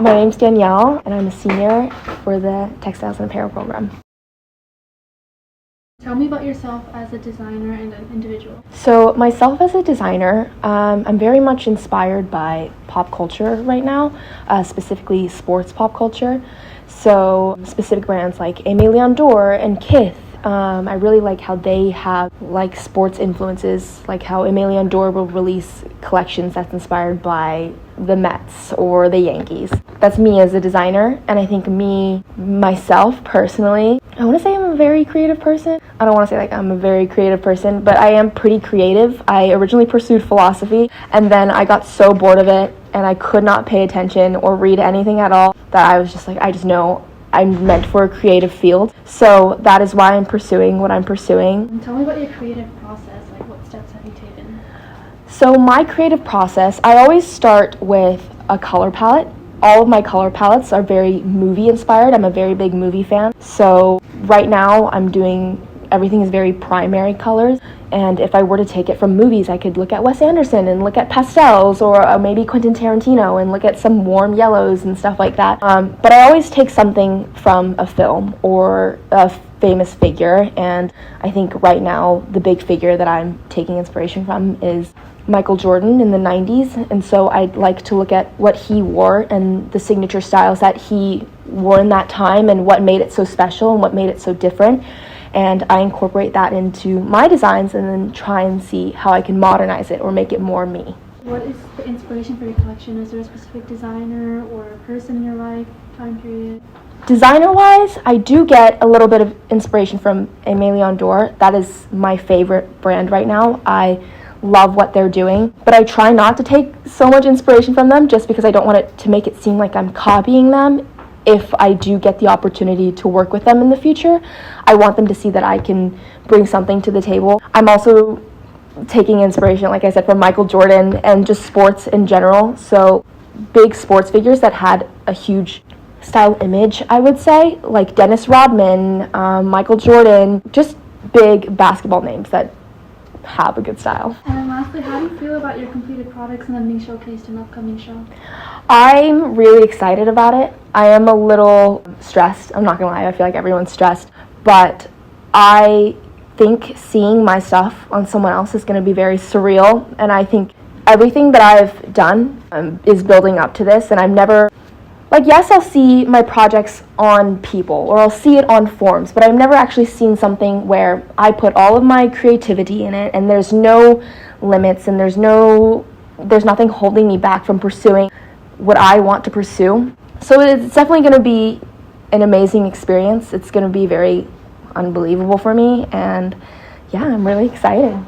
My name's Danielle, and I'm a senior for the Textiles and Apparel program. Tell me about yourself as a designer and an individual. So myself as a designer, I'm very much inspired by pop culture right now, specifically sports pop culture. So specific brands like Aimé Leon Dore and Kith. I really like how they have like sports influences, like how Aimé Leon Dore will release collections that's inspired by the Mets or the Yankees. That's me as a designer, and I think myself personally, I want to say I'm a very creative person. I don't want to say like I'm a very creative person, but I am pretty creative. I originally pursued philosophy, and then I got so bored of it, and I could not pay attention or read anything at all, that I was just like, I just know I'm meant for a creative field. So that is why I'm pursuing what I'm pursuing. And tell me about your creative process, like what steps have you taken? So my creative process, I always start with a color palette. All of my color palettes are very movie inspired. I'm a very big movie fan. So right now everything is very primary colors. And if I were to take it from movies, I could look at Wes Anderson and look at pastels, or maybe Quentin Tarantino and look at some warm yellows and stuff like that. But I always take something from a film or a famous figure, and I think right now the big figure that I'm taking inspiration from is Michael Jordan in the 90s, and so I'd like to look at what he wore and the signature styles that he wore in that time and what made it so special and what made it so different. And I incorporate that into my designs and then try and see how I can modernize it or make it more me. What is the inspiration for your collection? Is there a specific designer or a person in your life, time period? Designer-wise, I do get a little bit of inspiration from Aimé Leon Dore. That is my favorite brand right now. I love what they're doing, but I try not to take so much inspiration from them just because I don't want it to make it seem like I'm copying them. If I do get the opportunity to work with them in the future, I want them to see that I can bring something to the table. I'm also taking inspiration, like I said, from Michael Jordan and just sports in general. So big sports figures that had a huge style image, I would say, like Dennis Rodman, Michael Jordan, just big basketball names that have a good style. And then lastly, how do you feel about your completed products and then being showcased in an upcoming show? I'm really excited about it. I am a little stressed. I'm not gonna lie, I feel like everyone's stressed, but I think seeing my stuff on someone else is gonna be very surreal, and I think everything that I've done is building up to this, and I'm never, like, yes, I'll see my projects on people or I'll see it on forums, but I've never actually seen something where I put all of my creativity in it and there's no limits and there's nothing holding me back from pursuing what I want to pursue. So it's definitely going to be an amazing experience. It's going to be very unbelievable for me, and yeah, I'm really excited.